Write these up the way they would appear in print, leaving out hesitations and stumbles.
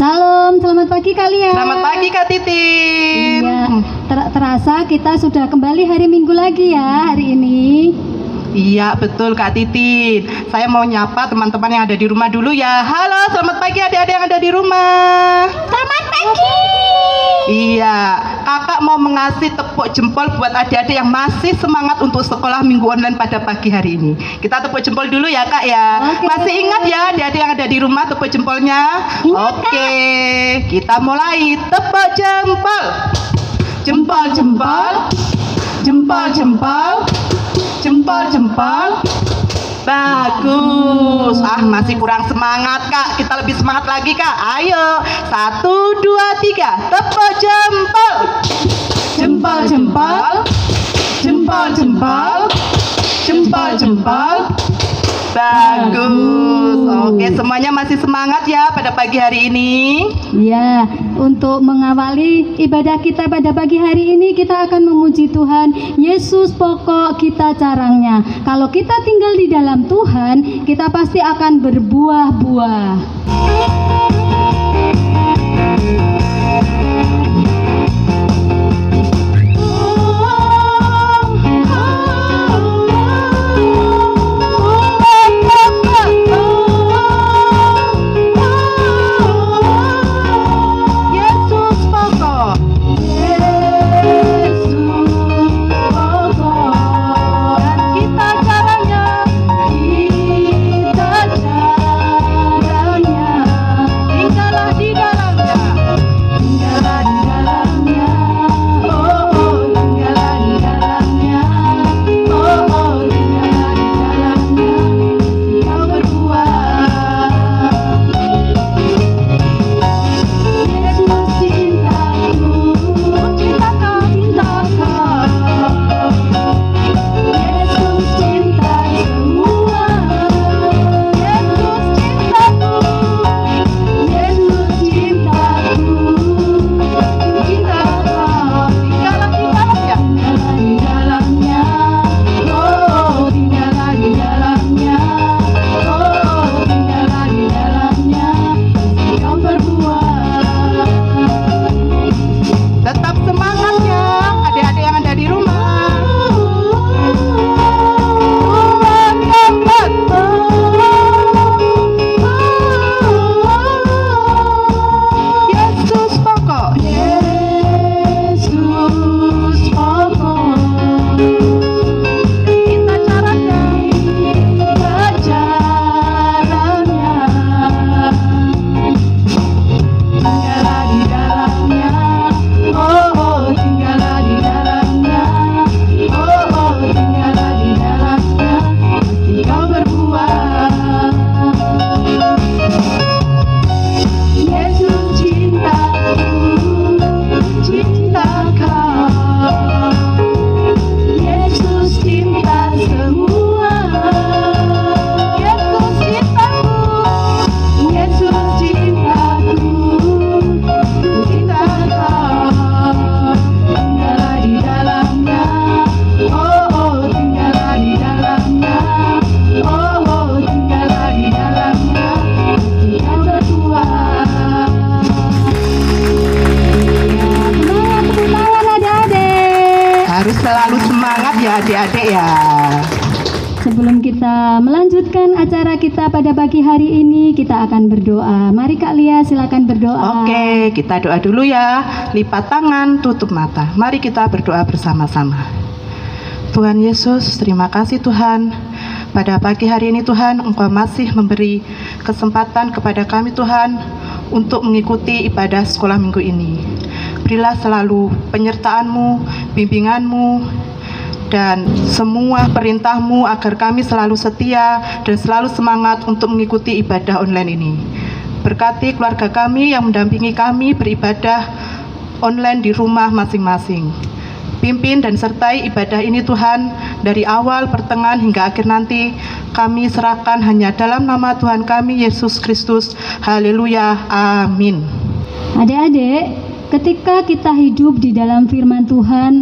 Salam, selamat pagi kalian. Selamat pagi Kak Titin. Iya, terasa kita sudah kembali hari Minggu lagi ya hari ini. Iya betul Kak Titin. Saya mau nyapa teman-teman yang ada di rumah dulu ya. Halo, selamat pagi adik-adik yang ada di rumah. Selamat pagi. Iya, kakak mau mengasih tepuk jempol buat adik-adik yang masih semangat untuk sekolah minggu online pada pagi hari ini. Kita tepuk jempol dulu ya Kak ya. Oke. Masih ingat ya adik-adik yang ada di rumah tepuk jempolnya? Ingat, Oke, kita mulai tepuk jempol. Jempol jempol. Jempol jempol. Jempol jempol. Bagus. Masih kurang semangat Kak. Kita lebih semangat lagi Kak. Ayo 1, 2, 3. Tepuk jempol. Jempol jempol. Jempol jempol. Jempol jempol. Bagus. Oke, semuanya masih semangat ya pada pagi hari ini. Ya, untuk mengawali ibadah kita pada pagi hari ini kita akan memuji Tuhan. Yesus pokok kita caranya. Kalau kita tinggal di dalam Tuhan, kita pasti akan berbuah-buah. Selalu semangat ya adik-adik ya. Sebelum kita melanjutkan acara kita pada pagi hari ini, kita akan berdoa. Mari Kak Lia, silakan berdoa. Oke, kita doa dulu ya. Lipat tangan, tutup mata. Mari kita berdoa bersama-sama. Tuhan Yesus, terima kasih Tuhan. Pada pagi hari ini Tuhan, Engkau masih memberi kesempatan kepada kami Tuhan untuk mengikuti ibadah sekolah minggu ini. Berilah selalu penyertaan-Mu, bimbingan-Mu, dan semua perintah-Mu agar kami selalu setia dan selalu semangat untuk mengikuti ibadah online ini. Berkati keluarga kami yang mendampingi kami beribadah online di rumah masing-masing. Pimpin dan sertai ibadah ini Tuhan, dari awal, pertengahan hingga akhir nanti. Kami serahkan hanya dalam nama Tuhan kami, Yesus Kristus. Haleluya, amin. Adik-adik, ketika kita hidup di dalam firman Tuhan,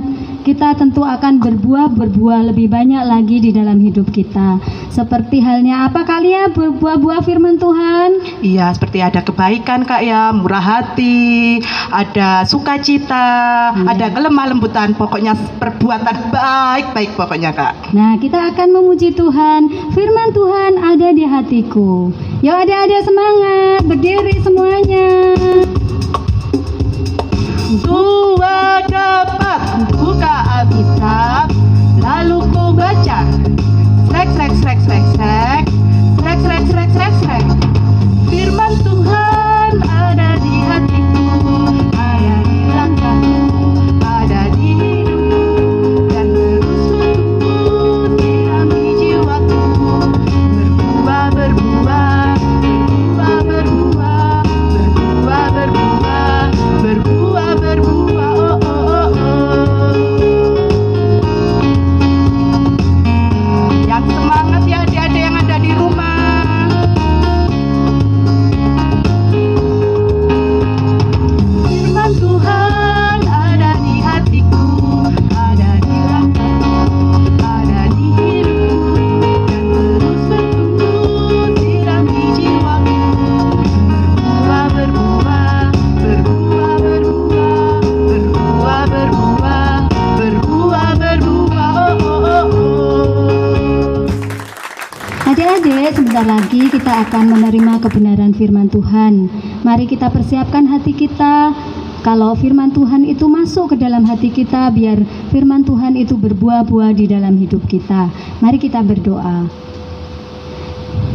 kita tentu akan berbuah lebih banyak lagi di dalam hidup kita. Seperti halnya apa kali ya buah-buah firman Tuhan? Iya, seperti ada kebaikan Kak ya, murah hati, ada sukacita, ada kelemah lembutan, pokoknya perbuatan baik-baik pokoknya Kak. Nah, kita akan memuji Tuhan. Firman Tuhan ada di hatiku. Yuk adik-adik semangat, berdiri semuanya. Gua dapat buka Alkitab, lalu ku baca. Srek. Firman Tuhan ada di hatiku, ada di langkahku, ada di hidupku, dan terus bertumbuh sirami jiwaku. Berbuah, oh. Yang semangat ya adik-adik yang ada di rumah. Firman Tuhan ada di hatiku, ada di langkahku, ada di hidupku, dan terus bertumbuh sirami jiwaku. Berbuah, oh. Adik-adik, sebentar lagi kita akan menerima kebenaran firman Tuhan. Mari kita persiapkan hati kita. Kalau firman Tuhan itu masuk ke dalam hati kita, biar firman Tuhan itu berbuah-buah di dalam hidup kita. Mari kita berdoa.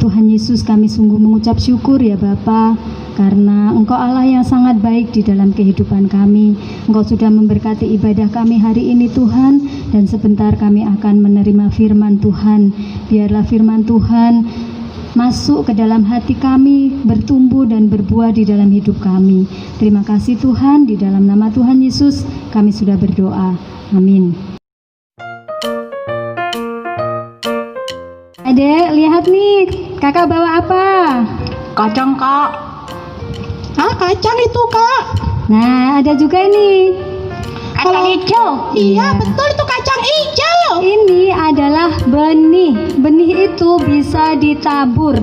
Tuhan Yesus, kami sungguh mengucap syukur ya Bapa, karena Engkau Allah yang sangat baik di dalam kehidupan kami. Engkau sudah memberkati ibadah kami hari ini Tuhan, dan sebentar kami akan menerima firman Tuhan. Biarlah firman Tuhan masuk ke dalam hati kami, bertumbuh dan berbuah di dalam hidup kami. Terima kasih Tuhan, di dalam nama Tuhan Yesus kami sudah berdoa. Amin. Adek, lihat nih, kakak bawa apa? Kacang Kak. Kacang itu Kak. Nah, ada juga ini. Kacang hijau. Iya, betul itu kacang hijau. Ini adalah benih. Benih itu bisa ditabur.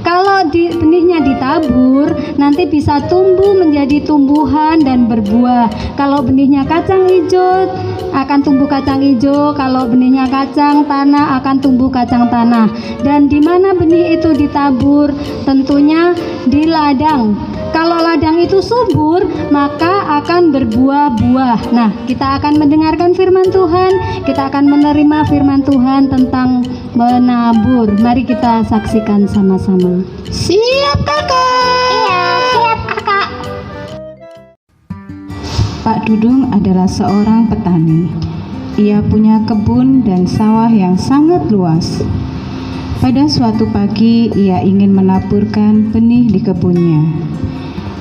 Kalau benihnya ditabur, nanti bisa tumbuh menjadi tumbuhan dan berbuah. Kalau benihnya kacang hijau, akan tumbuh kacang hijau. Kalau benihnya kacang tanah, akan tumbuh kacang tanah. Dan di mana benih itu ditabur? Tentunya di ladang. Kalau ladang itu subur, maka akan berbuah-buah. Nah, kita akan mendengarkan firman Tuhan. Kita akan menerima firman Tuhan tentang menabur. Mari kita saksikan sama-sama. Siap Kakak. Iya, siap Kakak. Pak Dudung adalah seorang petani. Ia punya kebun dan sawah yang sangat luas. Pada suatu pagi, ia ingin menaburkan benih di kebunnya.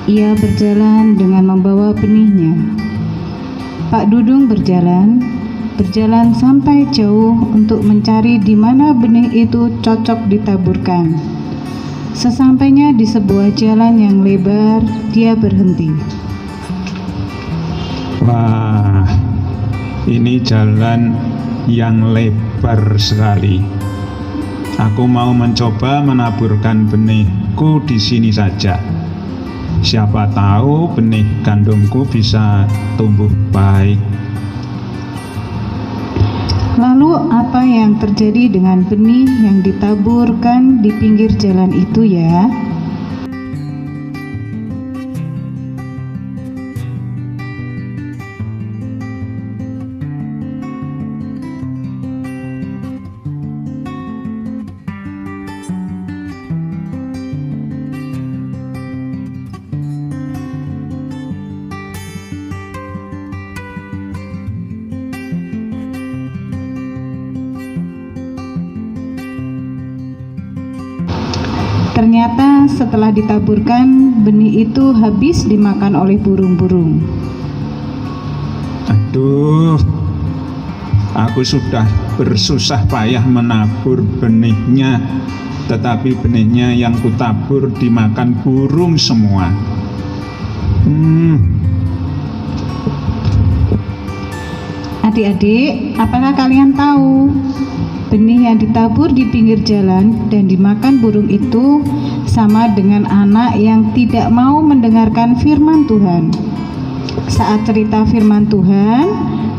Ia berjalan dengan membawa benihnya. Pak Dudung berjalan sampai jauh untuk mencari di mana benih itu cocok ditaburkan. Sesampainya di sebuah jalan yang lebar, dia berhenti. Wah, ini jalan yang lebar sekali. Aku mau mencoba menaburkan benihku di sini saja. Siapa tahu benih gandumku bisa tumbuh baik. Lalu apa yang terjadi dengan benih yang ditaburkan di pinggir jalan itu ya? Ternyata setelah ditaburkan, benih itu habis dimakan oleh burung-burung. Aduh, aku sudah bersusah payah menabur benihnya, tetapi benihnya yang kutabur dimakan burung semua. Adik-adik, apakah kalian tahu benih yang ditabur di pinggir jalan dan dimakan burung itu sama dengan anak yang tidak mau mendengarkan firman Tuhan? Saat cerita firman Tuhan,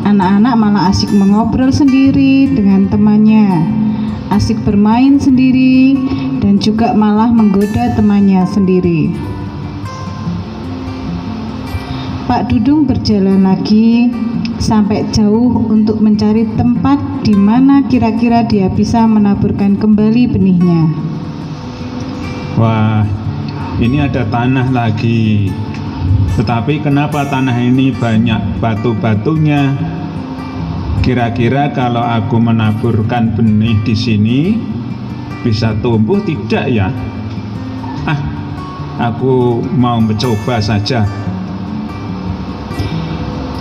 anak-anak malah asik mengobrol sendiri dengan temannya, asik bermain sendiri, dan juga malah menggoda temannya sendiri. Pak Dudung berjalan lagi sampai jauh untuk mencari tempat di mana kira-kira dia bisa menaburkan kembali benihnya. Wah, ini ada tanah lagi. Tetapi kenapa tanah ini banyak batu-batunya? Kira-kira kalau aku menaburkan benih di sini bisa tumbuh tidak ya? Aku mau mencoba saja.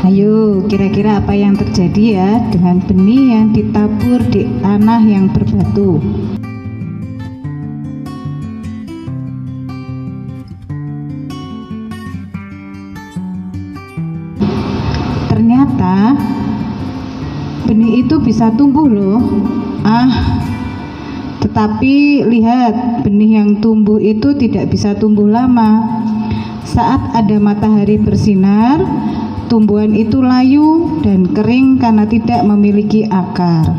Ayo, kira-kira apa yang terjadi ya dengan benih yang ditabur di tanah yang berbatu? Ternyata benih itu bisa tumbuh loh. Tetapi lihat, benih yang tumbuh itu tidak bisa tumbuh lama. Saat ada matahari bersinar, tumbuhan itu layu dan kering karena tidak memiliki akar.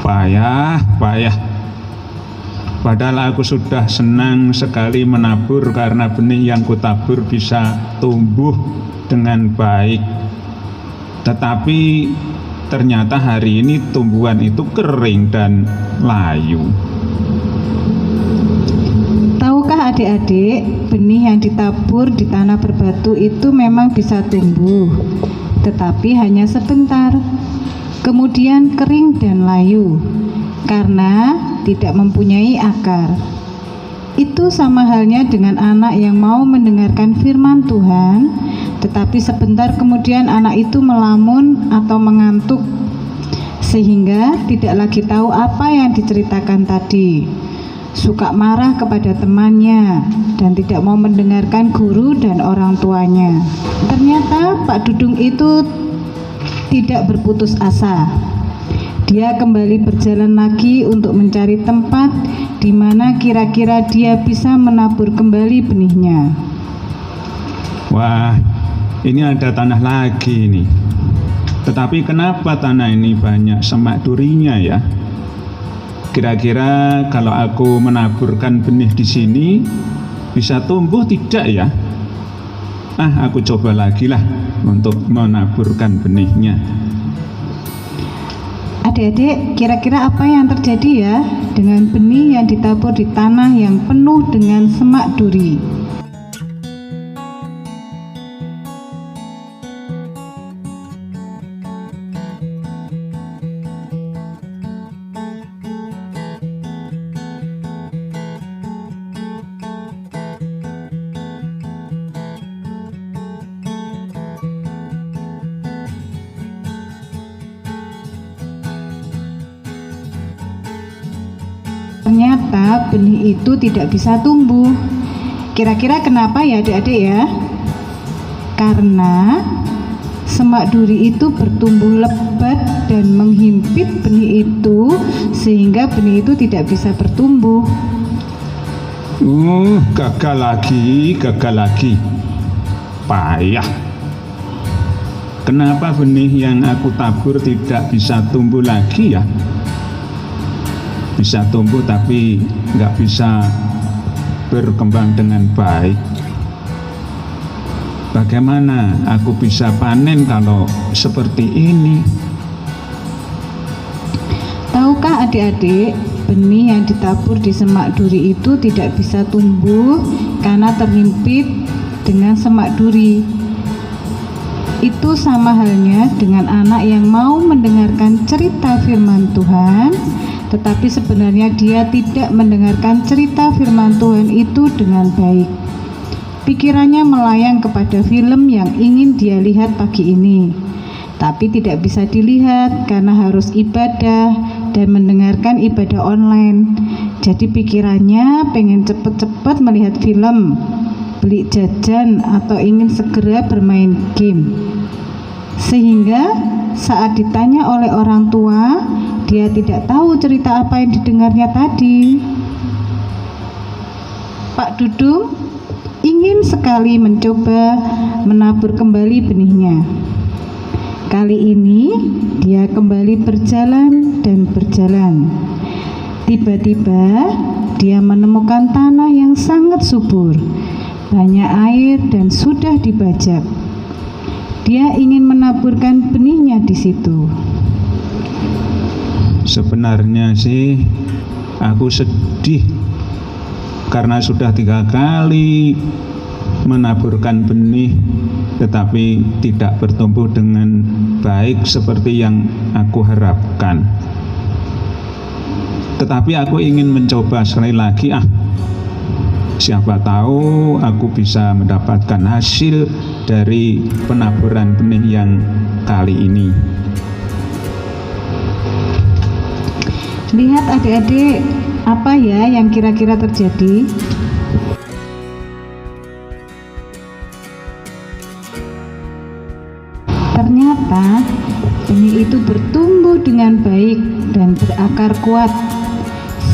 Payah. Padahal aku sudah senang sekali menabur karena benih yang kutabur bisa tumbuh dengan baik. Tetapi ternyata hari ini tumbuhan itu kering dan layu. Tahukah adik-adik, benih yang ditabur di tanah berbatu itu memang bisa tumbuh, tetapi hanya sebentar. Kemudian kering dan layu karena tidak mempunyai akar. Itu sama halnya dengan anak yang mau mendengarkan firman Tuhan, tetapi sebentar kemudian anak itu melamun atau mengantuk, sehingga tidak lagi tahu apa yang diceritakan tadi. Suka marah kepada temannya dan tidak mau mendengarkan guru dan orang tuanya. Ternyata Pak Dudung itu tidak berputus asa. Dia kembali berjalan lagi untuk mencari tempat di mana kira-kira dia bisa menabur kembali benihnya. Wah, ini ada tanah lagi nih. Tetapi kenapa tanah ini banyak semak durinya ya? Kira-kira kalau aku menaburkan benih di sini bisa tumbuh tidak ya? Aku coba lagi lah untuk menaburkan benihnya. Adik-adik, kira-kira apa yang terjadi ya dengan benih yang ditabur di tanah yang penuh dengan semak duri? Ternyata benih itu tidak bisa tumbuh. Kira-kira kenapa ya adik-adik ya? Karena semak duri itu bertumbuh lebat dan menghimpit benih itu, sehingga benih itu tidak bisa bertumbuh. Gagal lagi. Payah. Kenapa benih yang aku tabur tidak bisa tumbuh lagi ya? Bisa tumbuh tapi nggak bisa berkembang dengan baik. Bagaimana aku bisa panen kalau seperti ini? Tahukah adik-adik, benih yang ditabur di semak duri itu tidak bisa tumbuh karena terhimpit dengan semak duri. Itu sama halnya dengan anak yang mau mendengarkan cerita firman Tuhan, tetapi sebenarnya dia tidak mendengarkan cerita firman Tuhan itu dengan baik. Pikirannya melayang kepada film yang ingin dia lihat pagi ini, tapi tidak bisa dilihat karena harus ibadah dan mendengarkan ibadah online. Jadi pikirannya pengen cepet-cepet melihat film, beli jajan, atau ingin segera bermain game. sehingga saat ditanya oleh orang tua, dia tidak tahu cerita apa yang didengarnya tadi. Pak Dudung ingin sekali mencoba menabur kembali benihnya. Kali ini dia kembali berjalan dan berjalan. Tiba-tiba dia menemukan tanah yang sangat subur, banyak air dan sudah dibajak. Dia ingin menaburkan benihnya di situ. Sebenarnya sih aku sedih karena sudah 3 kali menaburkan benih tetapi tidak bertumbuh dengan baik seperti yang aku harapkan. Tetapi aku ingin mencoba sekali lagi. Siapa tahu aku bisa mendapatkan hasil dari penaburan benih yang kali ini. Lihat adik-adik, apa ya yang kira-kira terjadi? Ternyata benih itu bertumbuh dengan baik dan berakar kuat,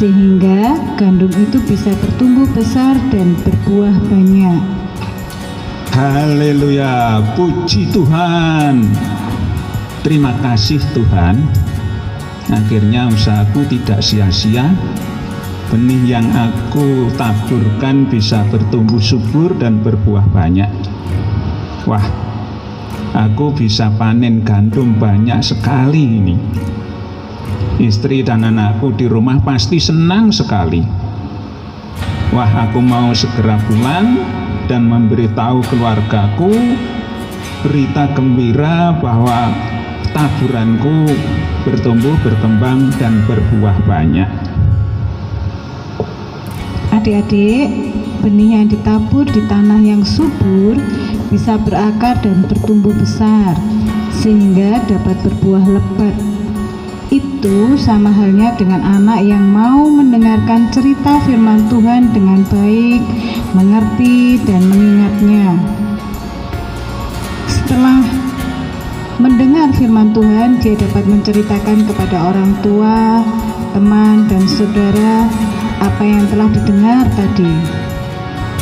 sehingga gandum itu bisa bertumbuh besar dan berbuah banyak. Haleluya, puji Tuhan. Terima kasih Tuhan. Akhirnya usahaku tidak sia-sia. Benih yang aku taburkan bisa bertumbuh subur dan berbuah banyak. Wah, aku bisa panen gandum banyak sekali ini. Istri dan anakku di rumah pasti senang sekali. Wah, aku mau segera pulang dan memberitahu keluargaku berita gembira bahwa taburanku bertumbuh, berkembang, dan berbuah banyak. Adik-adik, benih yang ditabur di tanah yang subur bisa berakar dan bertumbuh besar, sehingga dapat berbuah lebat. Itu sama halnya dengan anak yang mau mendengarkan cerita firman Tuhan dengan baik, mengerti dan mengingatnya. Setelah mendengar firman Tuhan, dia dapat menceritakan kepada orang tua, teman dan saudara apa yang telah didengar tadi.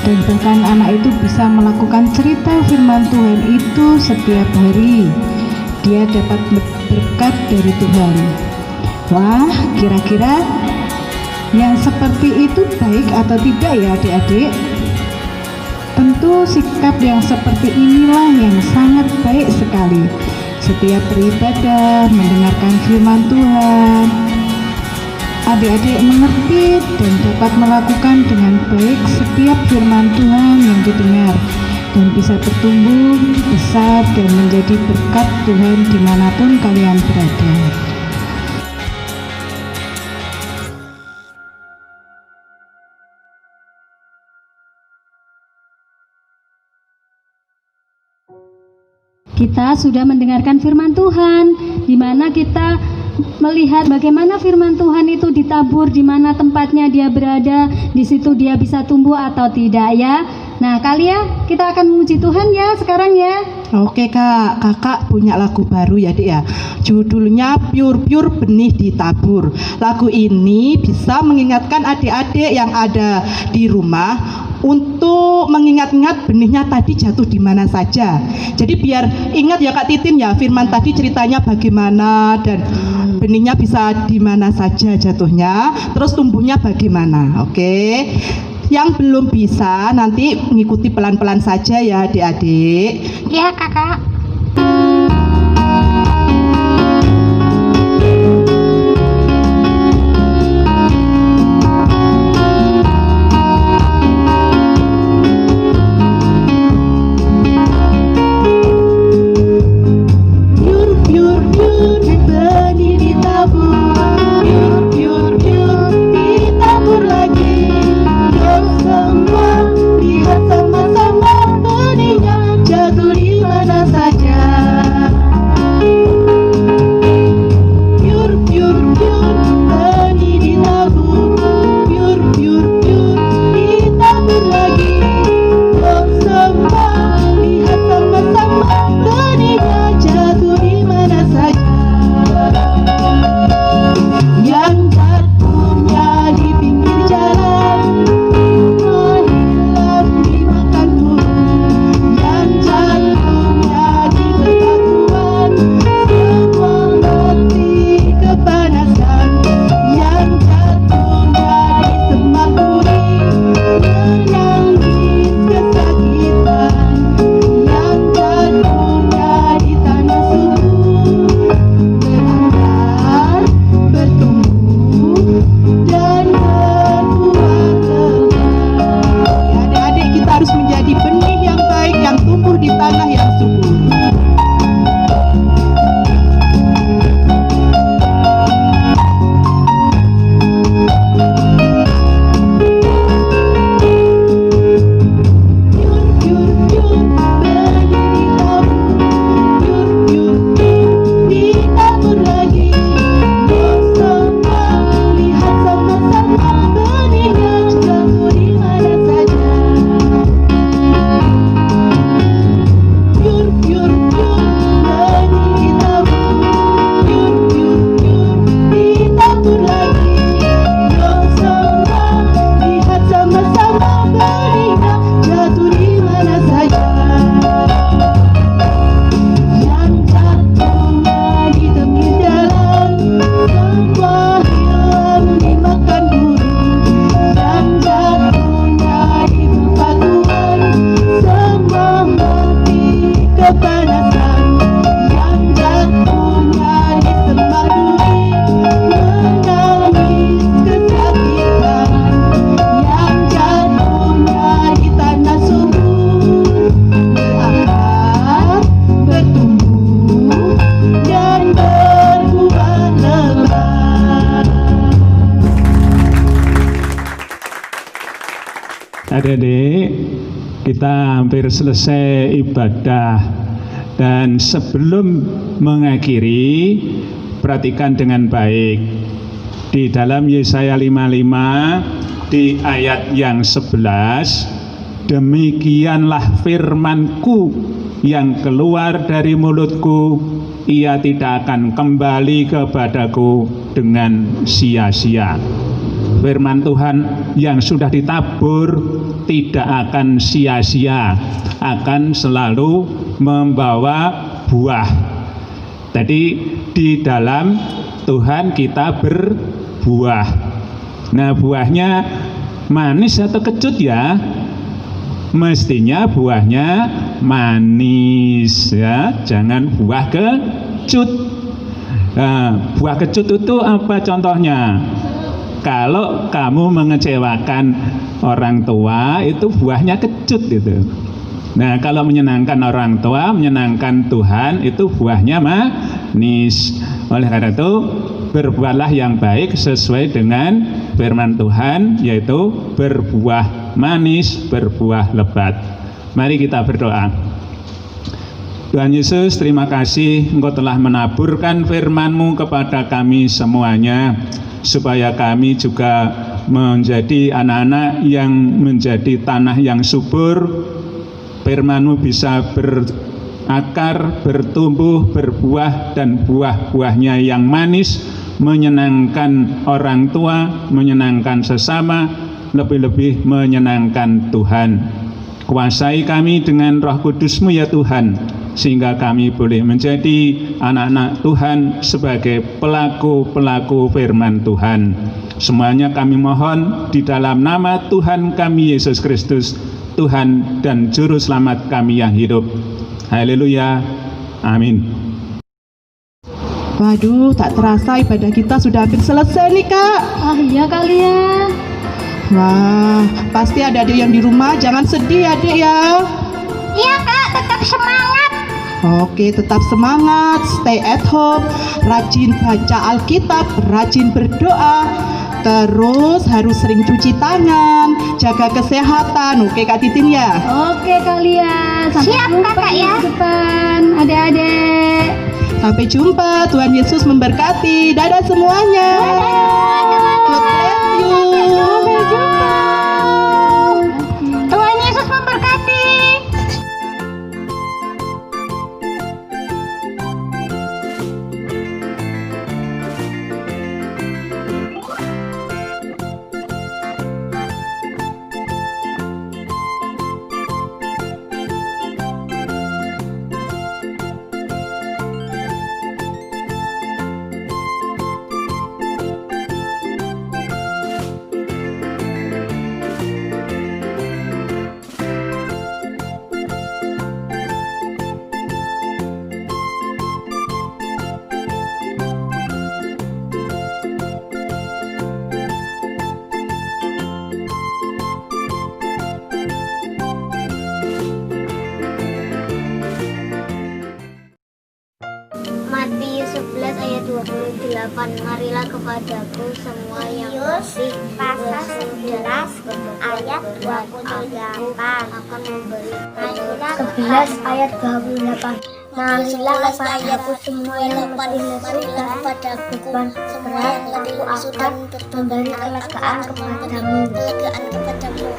Dan bahkan anak itu bisa melakukan cerita firman Tuhan itu setiap hari. Dia dapat berkat dari Tuhan. Wah, kira-kira yang seperti itu baik atau tidak ya adik-adik? Tentu sikap yang seperti inilah yang sangat baik sekali. Setiap beribadah, mendengarkan firman Tuhan, adik-adik mengerti dan dapat melakukan dengan baik setiap firman Tuhan yang didengar, dan bisa bertumbuh besar dan menjadi berkat Tuhan dimanapun kalian berada. Kita sudah mendengarkan firman Tuhan, di mana kita melihat bagaimana firman Tuhan itu ditabur, di mana tempatnya dia berada, di situ dia bisa tumbuh atau tidak ya. Nah, kalian kita akan memuji Tuhan ya sekarang ya. Oke Kak, kakak punya lagu baru ya Dik ya. Judulnya Pure Benih Ditabur. Lagu ini bisa mengingatkan adik-adik yang ada di rumah untuk mengingat-ingat benihnya tadi jatuh di mana saja. Jadi biar ingat ya Kak Titin ya, firman tadi ceritanya bagaimana dan benihnya bisa di mana saja jatuhnya, terus tumbuhnya bagaimana. Oke. Yang belum bisa nanti mengikuti pelan-pelan saja ya adik-adik. Ya kakak. Jatuh di mana saja. Adik-adik, kita hampir selesai ibadah, dan sebelum mengakhiri, perhatikan dengan baik. Di dalam Yesaya 55 di ayat yang 11, demikianlah firman-Ku yang keluar dari mulutku, ia tidak akan kembali kepadaku dengan sia-sia. Firman Tuhan yang sudah ditabur tidak akan sia-sia, akan selalu membawa buah. Jadi di dalam Tuhan kita berbuah. Nah, buahnya manis atau kecut ya? Mestinya buahnya manis ya, jangan buah kecut. Nah, buah kecut itu apa contohnya? Kalau kamu mengecewakan orang tua, itu buahnya kecut gitu. Nah, kalau menyenangkan orang tua, menyenangkan Tuhan, itu buahnya manis. Oleh karena itu, berbuatlah yang baik sesuai dengan firman Tuhan, yaitu berbuah manis, berbuah lebat. Mari kita berdoa. Tuhan Yesus, terima kasih Engkau telah menaburkan firman-Mu kepada kami semuanya, supaya kami juga menjadi anak-anak yang menjadi tanah yang subur. Firman-Mu bisa berakar, bertumbuh, berbuah, dan buah-buahnya yang manis, menyenangkan orang tua, menyenangkan sesama, lebih-lebih menyenangkan Tuhan. Kuasai kami dengan Roh Kudus-Mu ya Tuhan, sehingga kami boleh menjadi anak-anak Tuhan sebagai pelaku-pelaku firman Tuhan. Semuanya kami mohon di dalam nama Tuhan kami Yesus Kristus, Tuhan dan Juru Selamat kami yang hidup. Haleluya. Amin. Waduh, tak terasa ibadah kita sudah hampir selesai nih Kak. Ah iya kali ya. Wah, pasti ada adik yang di rumah, jangan sedih adik ya. Iya Kak, tetap semangat. Oke, tetap semangat, stay at home, rajin baca Alkitab, rajin berdoa, terus harus sering cuci tangan, jaga kesehatan. Oke Kak Titin ya. Oke kali ya. Sampai Siap, jumpa Kakak, ya. minggu depan, adik-adik. Sampai jumpa, Tuhan Yesus memberkati. Dadah semuanya. God bless you. Sampai jumpa. Tuhan Yesus memberkati. Matius 11 ayat 28. Marilah kepadaku semua yang letih pasal 11 ayat 28 akan memberi. 11 ayat 28. Marilah kepadaku semua yang letih lesu dan beban berat, aku akan memberi kelegaan kepadamu.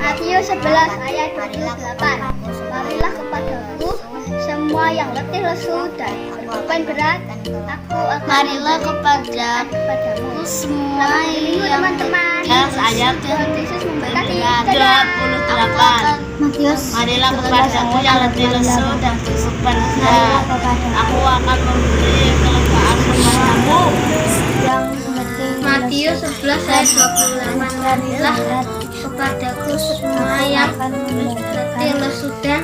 Matius 11 ayat 28. Marilah kepadaku semua yang letih lesu dan beban berat, aku akan marilah kepadamu semua yang teman-teman. Ayat Yesus memberkati 28. Matius, marilah kepadamu yang letih lesu dan beban berat, aku akan memberi kelegaan kepadamu. Matius 11 ayat 28. Marilah kepadaku semua yang letih lesu dan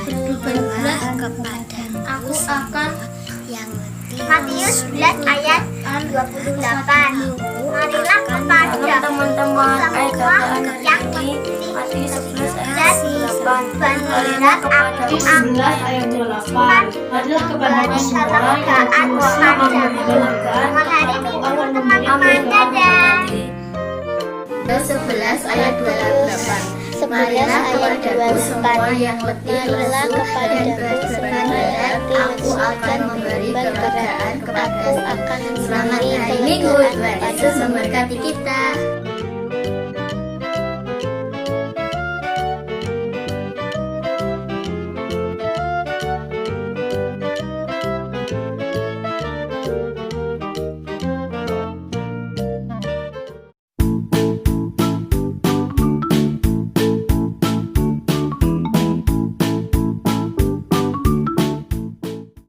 beban berat, kepadamu aku akan yang letih. Matius 11 ayat 28. Marilah kepadaku teman-teman semua yang letih dan beban berat, aku akan marilah kepadamu kelegaan kepadamu. Selamat hari Minggu teman-teman, dadah. 11 ayat 28. Marilah kepadaku semua yang letih lesu dan berat beban, aku akan memberi kemudahan kepadamu. Selamat hari Minggu, Tuhan Yesus memberkati kita.